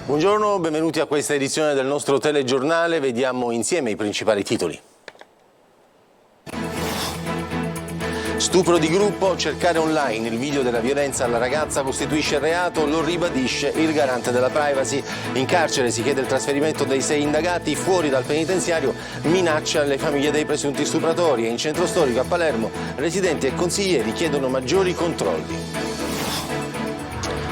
Buongiorno, benvenuti a questa edizione del nostro telegiornale. Vediamo insieme i principali titoli. Stupro di gruppo, cercare online il video della violenza alla ragazza costituisce reato, lo ribadisce il garante della privacy. In carcere si chiede il trasferimento dei 6 indagati, fuori dal penitenziario minaccia le famiglie dei presunti stupratori e in centro storico a Palermo residenti e consiglieri chiedono maggiori controlli.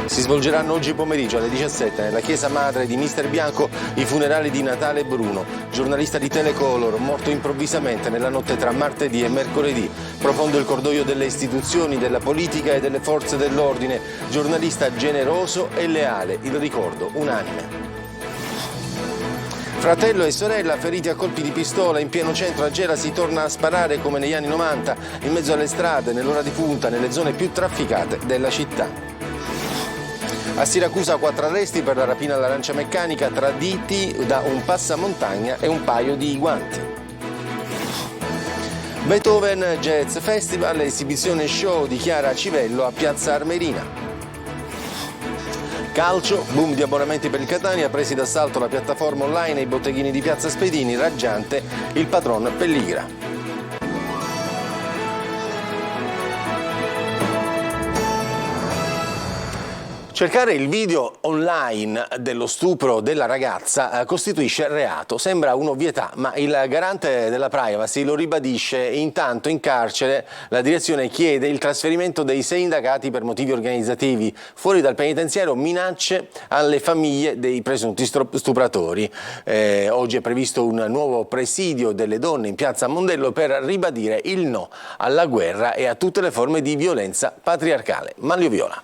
Si svolgeranno oggi pomeriggio alle 17 nella chiesa madre di Mister Bianco i funerali di Natale Bruno, giornalista di Telecolor, morto improvvisamente nella notte tra martedì e mercoledì. Profondo il cordoglio delle istituzioni, della politica e delle forze dell'ordine, giornalista generoso e leale, il ricordo unanime. Fratello e sorella feriti a colpi di pistola in pieno centro a Gela, si torna a sparare come negli anni 90, in mezzo alle strade, nell'ora di punta, nelle zone più trafficate della città. A Siracusa 4 arresti per la rapina all'arancia meccanica, traditi da un passamontagna e un paio di guanti. Beethoven Jazz Festival, esibizione show di Chiara Civello a Piazza Armerina. Calcio, boom di abbonamenti per il Catania, presi d'assalto la piattaforma online e i botteghini di Piazza Spedini, raggiante il patron Pelligra. Cercare il video online dello stupro della ragazza costituisce reato. Sembra un'ovvietà, ma il garante della privacy lo ribadisce. Intanto in carcere la direzione chiede il trasferimento dei 6 indagati per motivi organizzativi. Fuori dal penitenziario minacce alle famiglie dei presunti stupratori. Oggi è previsto un nuovo presidio delle donne in piazza Mondello per ribadire il no alla guerra e a tutte le forme di violenza patriarcale. Manlio Viola.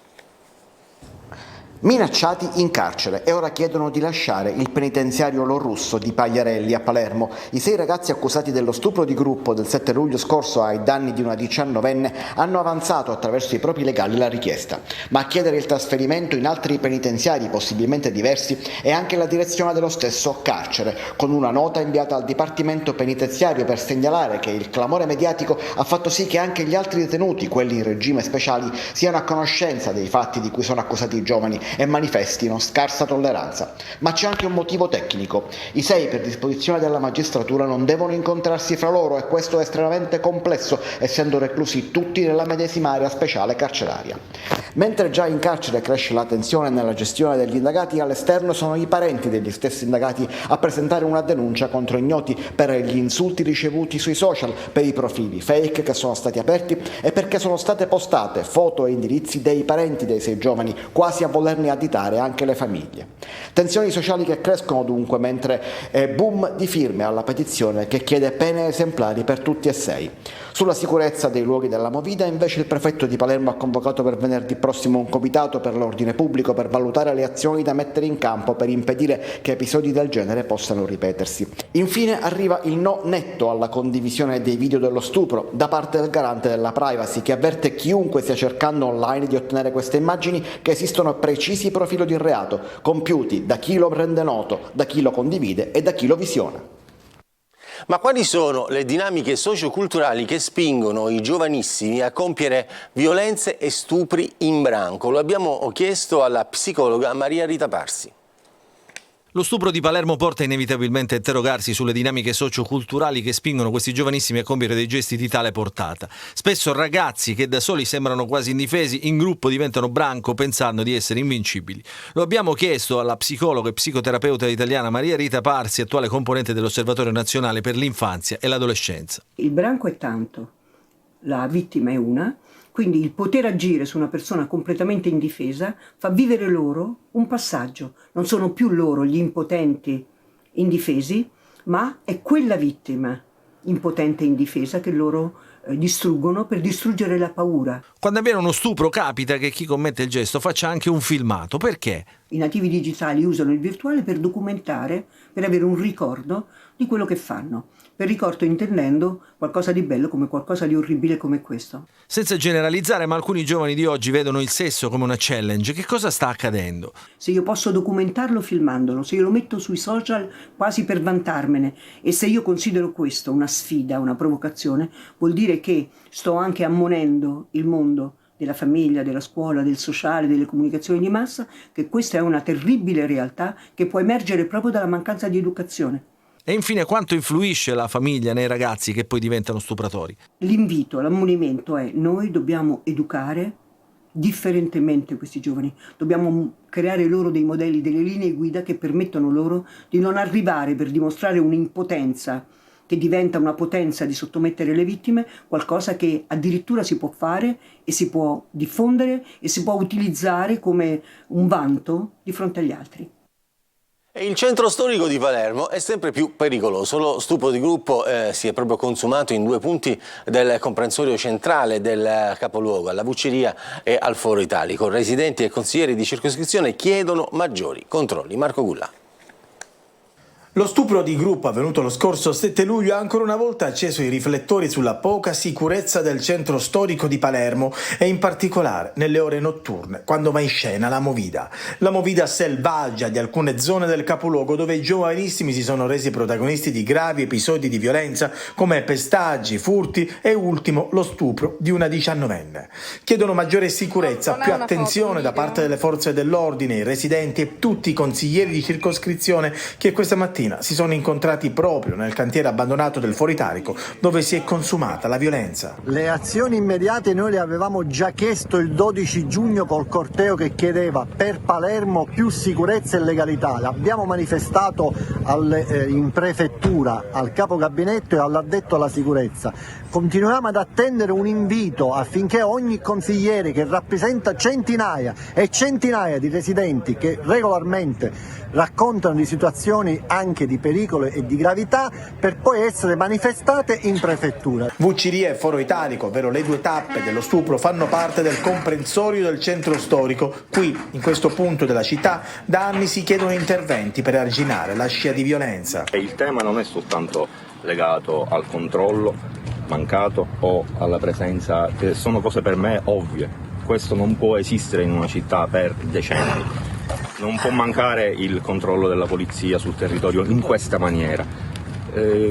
Minacciati in carcere e ora chiedono di lasciare il penitenziario Lorusso di Pagliarelli a Palermo. I 6 ragazzi accusati dello stupro di gruppo del 7 luglio scorso ai danni di una 19enne hanno avanzato attraverso i propri legali la richiesta. Ma a chiedere il trasferimento in altri penitenziari possibilmente diversi è anche la direzione dello stesso carcere, con una nota inviata al Dipartimento Penitenziario per segnalare che il clamore mediatico ha fatto sì che anche gli altri detenuti, quelli in regime speciali, siano a conoscenza dei fatti di cui sono accusati i giovani e manifestino scarsa tolleranza. Ma c'è anche un motivo tecnico. I 6, per disposizione della magistratura, non devono incontrarsi fra loro e questo è estremamente complesso, essendo reclusi tutti nella medesima area speciale carceraria. Mentre già in carcere cresce la tensione nella gestione degli indagati, all'esterno sono i parenti degli stessi indagati a presentare una denuncia contro ignoti per gli insulti ricevuti sui social, per i profili fake che sono stati aperti e perché sono state postate foto e indirizzi dei parenti dei 6 giovani, quasi a volerne additare anche le famiglie. Tensioni sociali che crescono dunque, mentre boom di firme alla petizione che chiede pene esemplari per tutti e 6. Sulla sicurezza dei luoghi della movida invece il prefetto di Palermo ha convocato per venerdì prossimo un comitato per l'ordine pubblico per valutare le azioni da mettere in campo per impedire che episodi del genere possano ripetersi. Infine arriva il no netto alla condivisione dei video dello stupro da parte del garante della privacy, che avverte chiunque stia cercando online di ottenere queste immagini che esistono precisi profili di reato compiuti da chi lo rende noto, da chi lo condivide e da chi lo visiona. Ma quali sono le dinamiche socioculturali che spingono i giovanissimi a compiere violenze e stupri in branco? Lo abbiamo chiesto alla psicologa Maria Rita Parsi. Lo stupro di Palermo porta inevitabilmente a interrogarsi sulle dinamiche socioculturali che spingono questi giovanissimi a compiere dei gesti di tale portata. Spesso ragazzi che da soli sembrano quasi indifesi, in gruppo diventano branco pensando di essere invincibili. Lo abbiamo chiesto alla psicologa e psicoterapeuta italiana Maria Rita Parsi, attuale componente dell'Osservatorio Nazionale per l'Infanzia e l'Adolescenza. Il branco è tanto, la vittima è una. Quindi il poter agire su una persona completamente indifesa fa vivere loro un passaggio. Non sono più loro gli impotenti indifesi, ma è quella vittima impotente e indifesa che loro distruggono per distruggere la paura. Quando avviene uno stupro capita che chi commette il gesto faccia anche un filmato. Perché? I nativi digitali usano il virtuale per documentare, per avere un ricordo di quello che fanno. Per ricordo intendendo qualcosa di bello come qualcosa di orribile come questo. Senza generalizzare, ma alcuni giovani di oggi vedono il sesso come una challenge. Che cosa sta accadendo? Se io posso documentarlo filmandolo, se io lo metto sui social quasi per vantarmene e se io considero questo una sfida, una provocazione, vuol dire che sto anche ammonendo il mondo della famiglia, della scuola, del sociale, delle comunicazioni di massa, che questa è una terribile realtà che può emergere proprio dalla mancanza di educazione. E infine, quanto influisce la famiglia nei ragazzi che poi diventano stupratori? L'invito, l'ammonimento è: noi dobbiamo educare differentemente questi giovani, dobbiamo creare loro dei modelli, delle linee guida che permettono loro di non arrivare, per dimostrare un'impotenza che diventa una potenza di sottomettere le vittime, qualcosa che addirittura si può fare e si può diffondere e si può utilizzare come un vanto di fronte agli altri. E il centro storico di Palermo è sempre più pericoloso. Lo stupro di gruppo si è proprio consumato in 2 punti del comprensorio centrale del capoluogo, alla Vucceria e al Foro Italico. Residenti e consiglieri di circoscrizione chiedono maggiori controlli. Marco Gullà. Lo stupro di gruppo avvenuto lo scorso 7 luglio ha ancora una volta acceso i riflettori sulla poca sicurezza del centro storico di Palermo e in particolare nelle ore notturne, quando va in scena la movida selvaggia di alcune zone del capoluogo dove i giovanissimi si sono resi protagonisti di gravi episodi di violenza come pestaggi, furti e ultimo lo stupro di una 19enne. Chiedono maggiore sicurezza, più attenzione da parte delle forze dell'ordine, i residenti e tutti i consiglieri di circoscrizione che questa mattina si sono incontrati proprio nel cantiere abbandonato del Foro Italico dove si è consumata la violenza. Le azioni immediate noi le avevamo già chiesto il 12 giugno col corteo che chiedeva per Palermo più sicurezza e legalità. L'abbiamo manifestato in prefettura, al capo gabinetto e all'addetto alla sicurezza. Continuiamo ad attendere un invito affinché ogni consigliere che rappresenta centinaia e centinaia di residenti che regolarmente raccontano di situazioni anche di pericolo e di gravità per poi essere manifestate in prefettura. Vucceria e Foro Italico, ovvero le 2 tappe dello stupro, fanno parte del comprensorio del centro storico. Qui, in questo punto della città, da anni si chiedono interventi per arginare la scia di violenza. Il tema non è soltanto legato al controllo mancato o alla presenza, che sono cose per me ovvie. Questo non può esistere in una città per decenni. Non può mancare il controllo della polizia sul territorio in questa maniera.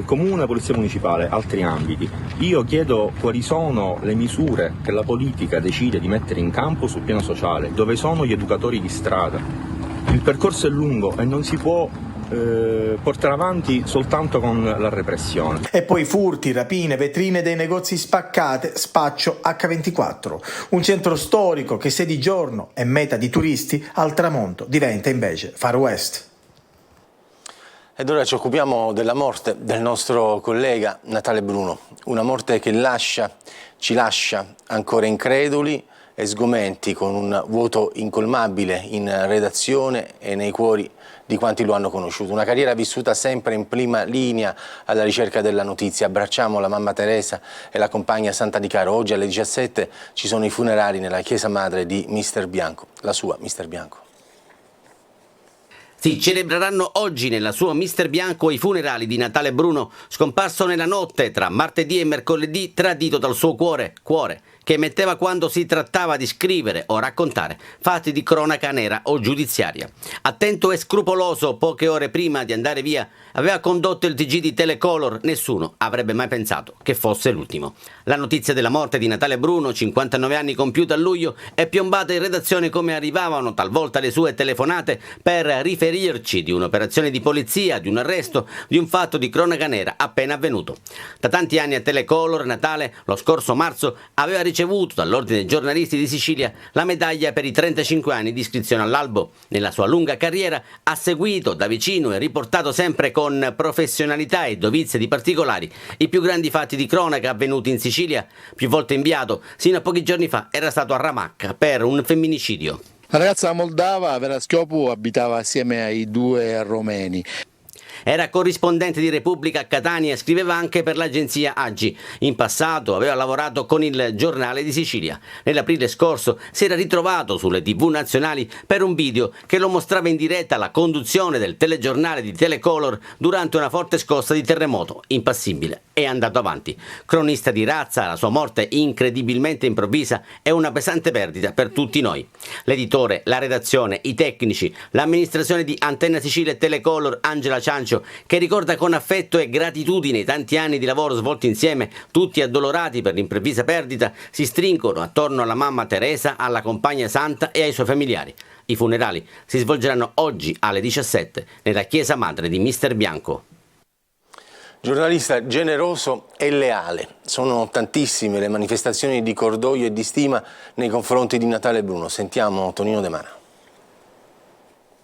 Comune, polizia municipale, altri ambiti. Io chiedo quali sono le misure che la politica decide di mettere in campo sul piano sociale, dove sono gli educatori di strada. Il percorso è lungo e non si può portare avanti soltanto con la repressione. E poi furti, rapine, vetrine dei negozi spaccate, spaccio H24. Un centro storico che se di giorno è meta di turisti, al tramonto diventa invece Far West. Ed ora ci occupiamo della morte del nostro collega Natale Bruno, una morte che ci lascia ancora increduli e sgomenti, con un vuoto incolmabile in redazione e nei cuori di quanti lo hanno conosciuto. Una carriera vissuta sempre in prima linea alla ricerca della notizia. Abbracciamo la mamma Teresa e la compagna Santa Di Caro. Oggi alle 17 ci sono i funerali nella chiesa madre di Mister Bianco, la sua Mister Bianco. Si celebreranno oggi nella sua Mister Bianco i funerali di Natale Bruno, scomparso nella notte tra martedì e mercoledì, tradito dal suo cuore che emetteva quando si trattava di scrivere o raccontare fatti di cronaca nera o giudiziaria. Attento e scrupoloso, poche ore prima di andare via, aveva condotto il TG di Telecolor. Nessuno avrebbe mai pensato che fosse l'ultimo. La notizia della morte di Natale Bruno, 59 anni compiuta a luglio, è piombata in redazione come arrivavano talvolta le sue telefonate per riferirci di un'operazione di polizia, di un arresto, di un fatto di cronaca nera appena avvenuto. Da tanti anni a Telecolor, Natale, lo scorso marzo, aveva ricevuto dall'Ordine dei giornalisti di Sicilia la medaglia per i 35 anni di iscrizione all'albo. Nella sua lunga carriera ha seguito da vicino e riportato sempre con professionalità e dovizia di particolari i più grandi fatti di cronaca avvenuti in Sicilia. Più volte inviato, sino a pochi giorni fa era stato a Ramacca per un femminicidio. La ragazza moldava, Vera Schiopu, abitava assieme ai 2 romeni. Era corrispondente di Repubblica a Catania e scriveva anche per l'agenzia Agi. In passato aveva lavorato con il Giornale di Sicilia. Nell'aprile scorso si era ritrovato sulle TV nazionali per un video che lo mostrava in diretta alla conduzione del telegiornale di Telecolor durante una forte scossa di terremoto. Impassibile, è andato avanti. Cronista di razza, la sua morte incredibilmente improvvisa è una pesante perdita per tutti noi. L'editore, la redazione, i tecnici, l'amministrazione di Antenna Sicilia e Telecolor, Angela Ciancia, bilancio che ricorda con affetto e gratitudine i tanti anni di lavoro svolti insieme, tutti addolorati per l'improvvisa perdita, si stringono attorno alla mamma Teresa, alla compagna Santa e ai suoi familiari. I funerali si svolgeranno oggi alle 17 nella chiesa madre di Mister Bianco. Giornalista generoso e leale. Sono tantissime le manifestazioni di cordoglio e di stima nei confronti di Natale Bruno. Sentiamo Tonino De Mana.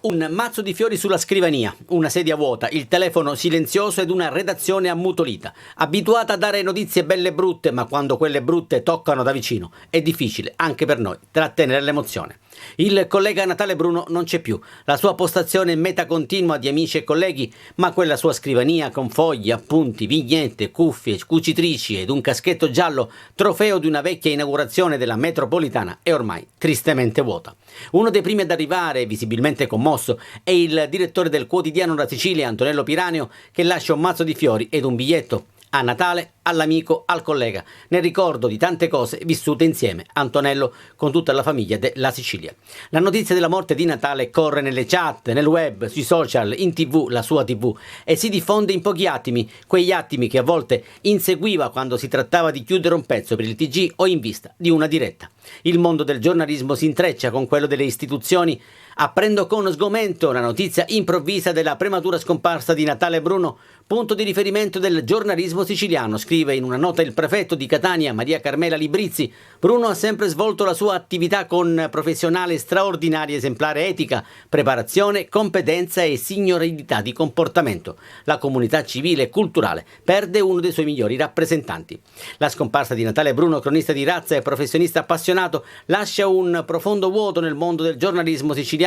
Un mazzo di fiori sulla scrivania, una sedia vuota, il telefono silenzioso ed una redazione ammutolita. Abituata a dare notizie belle e brutte, ma quando quelle brutte toccano da vicino è difficile anche per noi trattenere l'emozione. Il collega Natale Bruno non c'è più, la sua postazione è meta continua di amici e colleghi, ma quella sua scrivania con fogli, appunti, vignette, cuffie, cucitrici ed un caschetto giallo, trofeo di una vecchia inaugurazione della metropolitana, è ormai tristemente vuota. Uno dei primi ad arrivare, visibilmente commosso, è il direttore del quotidiano La Sicilia, Antonello Piranio, che lascia un mazzo di fiori ed un biglietto. A Natale, all'amico, al collega, nel ricordo di tante cose vissute insieme, Antonello con tutta la famiglia della Sicilia. La notizia della morte di Natale corre nelle chat, nel web, sui social, in TV, la sua TV, e si diffonde in pochi attimi, quegli attimi che a volte inseguiva quando si trattava di chiudere un pezzo per il TG o in vista di una diretta. Il mondo del giornalismo si intreccia con quello delle istituzioni. Apprendo con sgomento la notizia improvvisa della prematura scomparsa di Natale Bruno, punto di riferimento del giornalismo siciliano, scrive in una nota il prefetto di Catania, Maria Carmela Librizzi. Bruno ha sempre svolto la sua attività con professionale straordinaria esemplare etica, preparazione, competenza e signorilità di comportamento. La comunità civile e culturale perde uno dei suoi migliori rappresentanti. La scomparsa di Natale Bruno, cronista di razza e professionista appassionato, lascia un profondo vuoto nel mondo del giornalismo siciliano.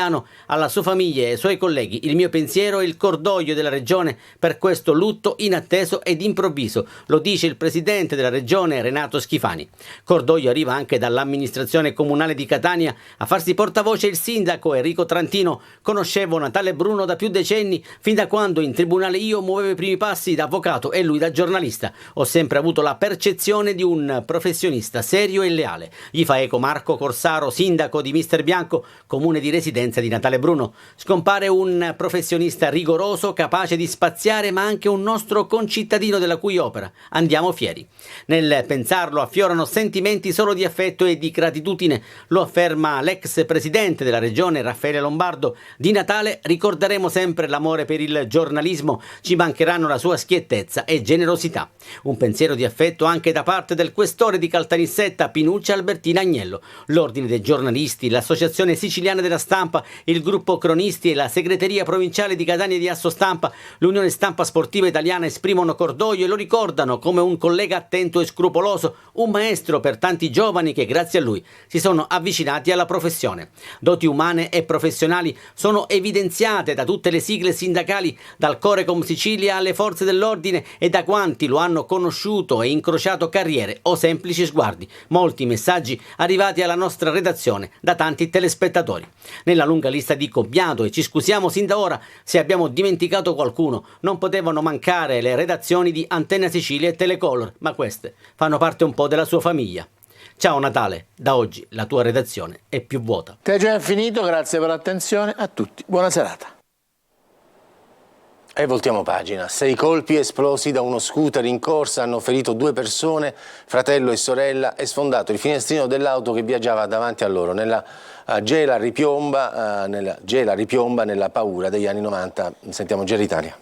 Alla sua famiglia e ai suoi colleghi il mio pensiero e il cordoglio della regione per questo lutto inatteso ed improvviso, lo dice il presidente della regione Renato Schifani. Cordoglio arriva anche dall'amministrazione comunale di Catania. A farsi portavoce il sindaco Enrico Trantino. Conoscevo Natale Bruno da più decenni, fin da quando in tribunale io muovevo i primi passi da avvocato e lui da giornalista. Ho sempre avuto la percezione di un professionista serio e leale. Gli fa eco Marco Corsaro, sindaco di Mister Bianco, comune di residenza di Natale Bruno. Scompare un professionista rigoroso, capace di spaziare, ma anche un nostro concittadino della cui opera andiamo fieri. Nel pensarlo affiorano sentimenti solo di affetto e di gratitudine, lo afferma l'ex presidente della regione Raffaele Lombardo. Di Natale ricorderemo sempre l'amore per il giornalismo, ci mancheranno la sua schiettezza e generosità. Un pensiero di affetto anche da parte del questore di Caltanissetta, Pinuccia Albertina Agnello. L'Ordine dei giornalisti, l'Associazione Siciliana della Stampa, il gruppo cronisti e la segreteria provinciale di Catania di Asso Stampa, l'Unione Stampa Sportiva Italiana esprimono cordoglio e lo ricordano come un collega attento e scrupoloso, un maestro per tanti giovani che grazie a lui si sono avvicinati alla professione. Doti umane e professionali sono evidenziate da tutte le sigle sindacali, dal Corecom Sicilia alle forze dell'ordine e da quanti lo hanno conosciuto e incrociato carriere o semplici sguardi. Molti messaggi arrivati alla nostra redazione da tanti telespettatori. Nella lunga lista di compianto, e ci scusiamo sin da ora se abbiamo dimenticato qualcuno, non potevano mancare le redazioni di Antenna Sicilia e Telecolor, ma queste fanno parte un po' della sua famiglia. Ciao Natale, da oggi la tua redazione è più vuota. Te già è finito, grazie per l'attenzione a tutti, buona serata. E voltiamo pagina. 6 colpi esplosi da uno scooter in corsa hanno ferito 2 persone, fratello e sorella, e sfondato il finestrino dell'auto che viaggiava davanti a loro. Nella gela ripiomba nella paura degli anni 90. Sentiamo Geritalia.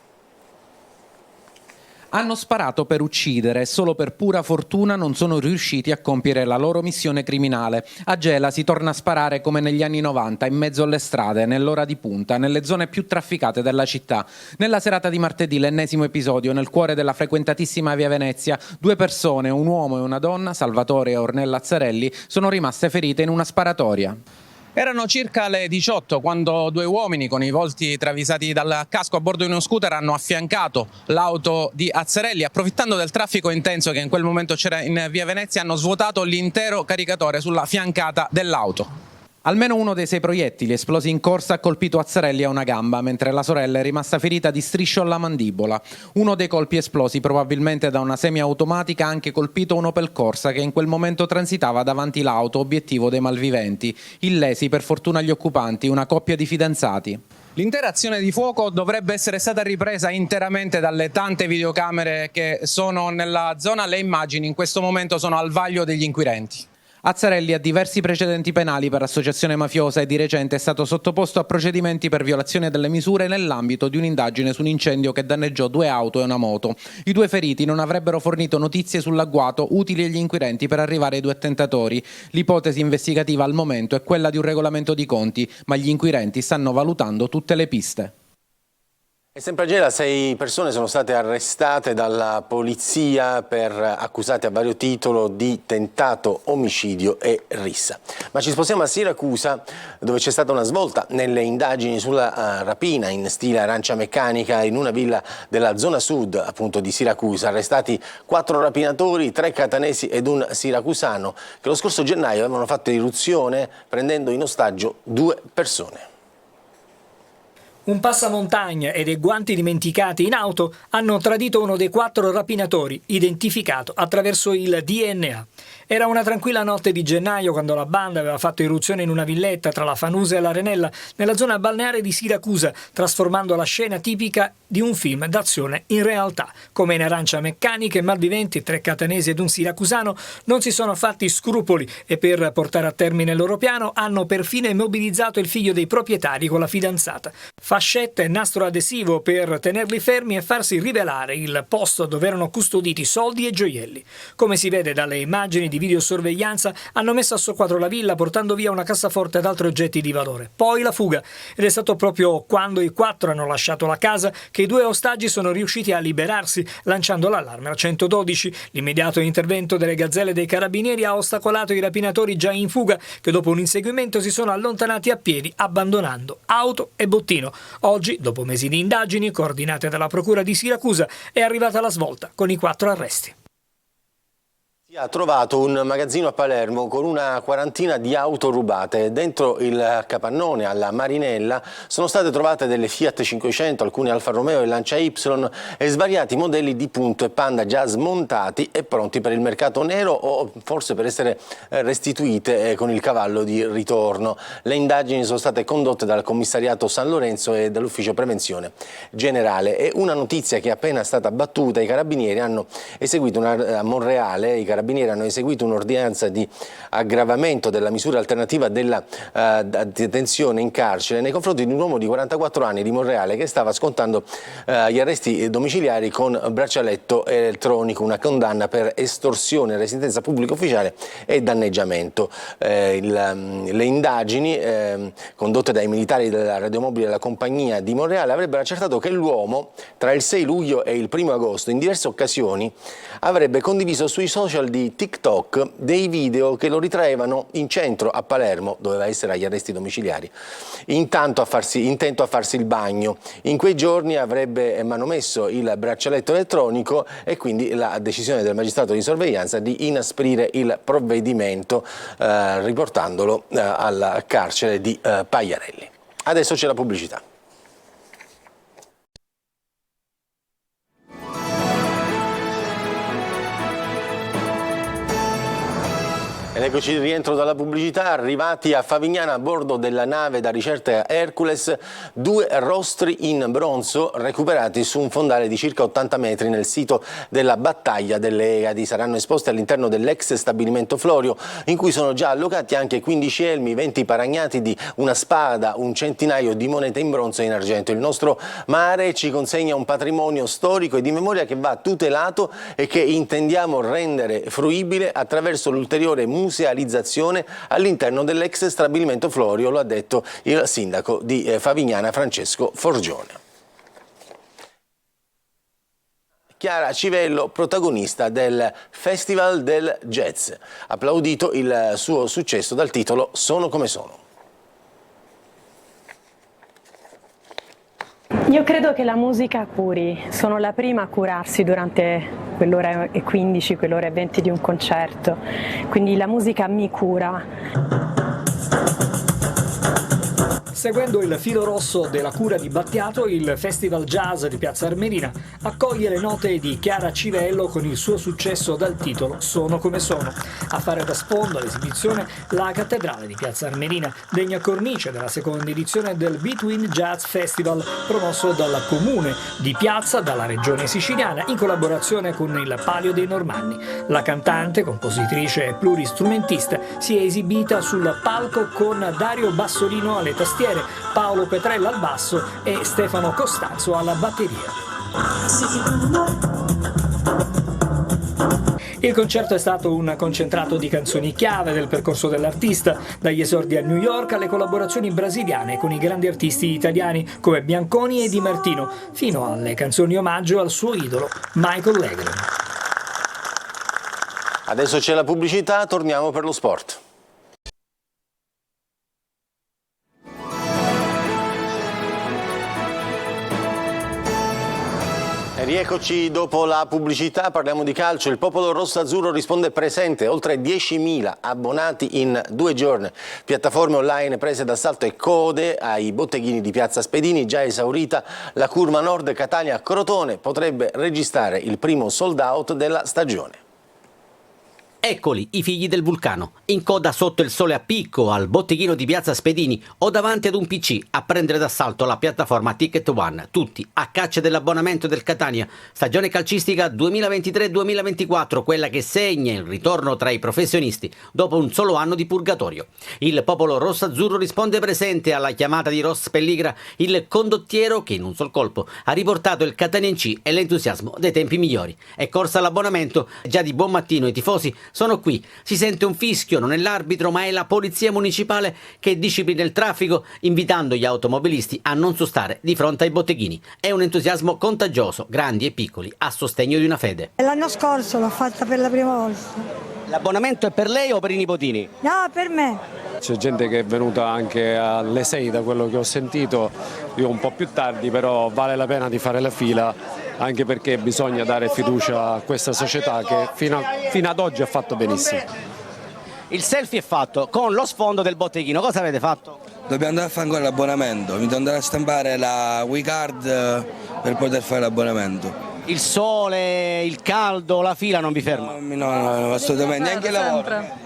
Hanno sparato per uccidere e solo per pura fortuna non sono riusciti a compiere la loro missione criminale. A Gela si torna a sparare come negli anni 90, in mezzo alle strade, nell'ora di punta, nelle zone più trafficate della città. Nella serata di martedì, l'ennesimo episodio, nel cuore della frequentatissima via Venezia, 2 persone, un uomo e una donna, Salvatore e Ornella Azzarelli, sono rimaste ferite in una sparatoria. Erano circa le 18 quando 2 uomini con i volti travisati dal casco a bordo di uno scooter hanno affiancato l'auto di Azzarelli. Approfittando del traffico intenso che in quel momento c'era in via Venezia, hanno svuotato l'intero caricatore sulla fiancata dell'auto. Almeno uno dei 6 proiettili esplosi in corsa ha colpito Azzarelli a una gamba, mentre la sorella è rimasta ferita di striscio alla mandibola. Uno dei colpi esplosi, probabilmente da una semiautomatica, ha anche colpito un Opel Corsa che in quel momento transitava davanti l'auto, obiettivo dei malviventi. Illesi per fortuna gli occupanti, una coppia di fidanzati. L'intera azione di fuoco dovrebbe essere stata ripresa interamente dalle tante videocamere che sono nella zona. Le immagini in questo momento sono al vaglio degli inquirenti. Azzarelli ha diversi precedenti penali per associazione mafiosa e di recente è stato sottoposto a procedimenti per violazione delle misure nell'ambito di un'indagine su un incendio che danneggiò 2 auto e una moto. I 2 feriti non avrebbero fornito notizie sull'agguato utili agli inquirenti per arrivare ai 2 attentatori. L'ipotesi investigativa al momento è quella di un regolamento di conti, ma gli inquirenti stanno valutando tutte le piste. E sempre a Gela 6 persone sono state arrestate dalla polizia accusate a vario titolo di tentato omicidio e rissa. Ma ci spostiamo a Siracusa, dove c'è stata una svolta nelle indagini sulla rapina in stile arancia meccanica in una villa della zona sud appunto di Siracusa. Arrestati 4 rapinatori, 3 catanesi ed un siracusano che lo scorso gennaio avevano fatto irruzione prendendo in ostaggio 2 persone. Un passamontagna e dei guanti dimenticati in auto hanno tradito uno dei 4 rapinatori, identificato attraverso il DNA. Era una tranquilla notte di gennaio quando la banda aveva fatto irruzione in una villetta tra la Fanusa e l'Arenella, nella zona balneare di Siracusa, trasformando la scena tipica di un film d'azione in realtà. Come in Arancia Meccanica, malviventi, 3 catanesi ed un siracusano non si sono fatti scrupoli e per portare a termine il loro piano hanno perfino immobilizzato il figlio dei proprietari con la fidanzata. Fascette e nastro adesivo per tenerli fermi e farsi rivelare il posto dove erano custoditi soldi e gioielli. Come si vede dalle immagini di videosorveglianza, hanno messo a soqquadro la villa portando via una cassaforte ed altri oggetti di valore. Poi la fuga. Ed è stato proprio quando i 4 hanno lasciato la casa che i 2 ostaggi sono riusciti a liberarsi, lanciando l'allarme al 112. L'immediato intervento delle gazzelle dei carabinieri ha ostacolato i rapinatori già in fuga, che dopo un inseguimento si sono allontanati a piedi, abbandonando auto e bottino. Oggi, dopo mesi di indagini coordinate dalla Procura di Siracusa, è arrivata la svolta con i 4 arresti. Si ha trovato un magazzino a Palermo con una quarantina di auto rubate. Dentro il capannone alla Marinella sono state trovate delle Fiat 500, alcune Alfa Romeo e Lancia Y e svariati modelli di Punto e Panda già smontati e pronti per il mercato nero o forse per essere restituite con il cavallo di ritorno. Le indagini sono state condotte dal commissariato San Lorenzo e dall'ufficio prevenzione generale. E una notizia che è appena stata battuta: i carabinieri hanno eseguito a Monreale, i carabinieri hanno eseguito un'ordinanza di aggravamento della misura alternativa della detenzione in carcere nei confronti di un uomo di 44 anni di Monreale che stava scontando gli arresti domiciliari con braccialetto elettronico, una condanna per estorsione, resistenza pubblica ufficiale e danneggiamento. Le indagini condotte dai militari della radiomobile della compagnia di Monreale avrebbero accertato che l'uomo tra il 6 luglio e il 1 agosto in diverse occasioni avrebbe condiviso sui social di TikTok dei video che lo ritraevano in centro a Palermo, doveva essere agli arresti domiciliari, intento a farsi il bagno. In quei giorni avrebbe manomesso il braccialetto elettronico e quindi la decisione del magistrato di sorveglianza di inasprire il provvedimento riportandolo al carcere di Pagliarelli. Adesso c'è la pubblicità. Ed eccoci di rientro dalla pubblicità, arrivati a Favignana a bordo della nave da ricerca Hercules, 2 rostri in bronzo recuperati su un fondale di circa 80 metri nel sito della battaglia delle Egadi. Saranno esposti all'interno dell'ex stabilimento Florio, in cui sono già allocati anche 15 elmi, 20 paragnati di una spada, un centinaio di monete in bronzo e in argento. Il nostro mare ci consegna un patrimonio storico e di memoria che va tutelato e che intendiamo rendere fruibile attraverso l'ulteriore musealizzazione all'interno dell'ex stabilimento Florio, lo ha detto il sindaco di Favignana Francesco Forgione. Chiara Civello, protagonista del Festival del Jazz, applaudito il suo successo dal titolo Sono come sono. Io credo che la musica curi, sono la prima a curarsi durante quell'ora e 15, quell'ora e 20 di un concerto, quindi la musica mi cura. Seguendo il filo rosso della cura di Battiato, il Festival Jazz di Piazza Armerina accoglie le note di Chiara Civello con il suo successo dal titolo Sono come sono. A fare da sfondo all'esibizione la cattedrale di Piazza Armerina, degna cornice della seconda edizione del Between Jazz Festival, promosso dal Comune di Piazza, dalla Regione Siciliana, in collaborazione con il Palio dei Normanni. La cantante, compositrice e pluristrumentista si è esibita sul palco con Dario Bassolino alle tastiere, Paolo Petrella al basso e Stefano Costanzo alla batteria. Il concerto è stato un concentrato di canzoni chiave del percorso dell'artista, dagli esordi a New York alle collaborazioni brasiliane con i grandi artisti italiani come Bianconi e Di Martino, fino alle canzoni omaggio al suo idolo Michael Legrand. Adesso c'è la pubblicità, torniamo per lo sport. Rieccoci dopo la pubblicità, parliamo di calcio. Il popolo rosso-azzurro risponde presente, oltre 10.000 abbonati in 2 giorni. Piattaforme online prese d'assalto e code ai botteghini di Piazza Spadini, già esaurita. La curva nord Catania-Crotone potrebbe registrare il primo sold out della stagione. Eccoli, i figli del vulcano, in coda sotto il sole a picco al botteghino di Piazza Spadini o davanti ad un PC a prendere d'assalto la piattaforma Ticket One, tutti a caccia dell'abbonamento del Catania. Stagione calcistica 2023-2024, quella che segna il ritorno tra i professionisti dopo un solo anno di purgatorio. Il popolo rosso-azzurro risponde presente alla chiamata di Ross Pelligra, il condottiero che in un sol colpo ha riportato il Catania in C e l'entusiasmo dei tempi migliori. È corsa all'abbonamento, già di buon mattino i tifosi sono qui, si sente un fischio, non è l'arbitro ma è la polizia municipale che disciplina il traffico, invitando gli automobilisti a non sostare di fronte ai botteghini. È un entusiasmo contagioso, grandi e piccoli, a sostegno di una fede. L'anno scorso l'ho fatta per la prima volta. L'abbonamento è per lei o per i nipotini? No, per me. C'è gente che è venuta anche alle 6 da quello che ho sentito, io un po' più tardi, però vale la pena di fare la fila, anche perché bisogna dare fiducia a questa società che fino ad oggi ha fatto benissimo. Il selfie è fatto con lo sfondo del botteghino, cosa avete fatto? Dobbiamo andare a fare ancora l'abbonamento, mi devo andare a stampare la WeCard per poter fare l'abbonamento. Il sole, il caldo, la fila non vi ferma? No, assolutamente, neanche il lavoro.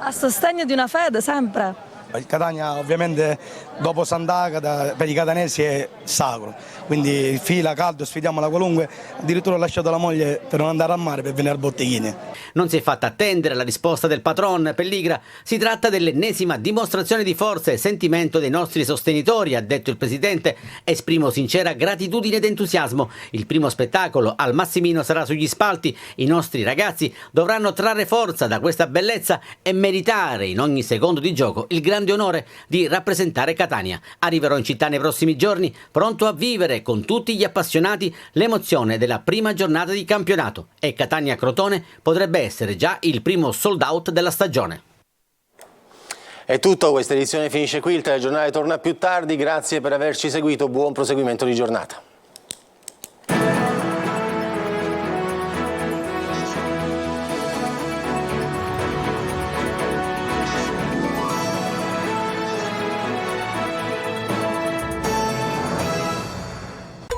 A sostegno di una fede, sempre. Il Catania ovviamente dopo Sant'Agata per i catanesi è sacro, quindi fila, caldo, sfidiamo la qualunque, addirittura ho lasciato la moglie per non andare a mare per venire al botteghini. Non si è fatta attendere la risposta del patron Pelligra, si tratta dell'ennesima dimostrazione di forza e sentimento dei nostri sostenitori, ha detto il presidente. Esprimo sincera gratitudine ed entusiasmo, il primo spettacolo al Massimino sarà sugli spalti, i nostri ragazzi dovranno trarre forza da questa bellezza e meritare in ogni secondo di gioco il grande onore di rappresentare Catania. Arriverò in città nei prossimi giorni, pronto a vivere con tutti gli appassionati l'emozione della prima giornata di campionato e Catania-Crotone potrebbe essere già il primo sold out della stagione. È tutto, questa edizione finisce qui, il telegiornale torna più tardi, grazie per averci seguito, buon proseguimento di giornata.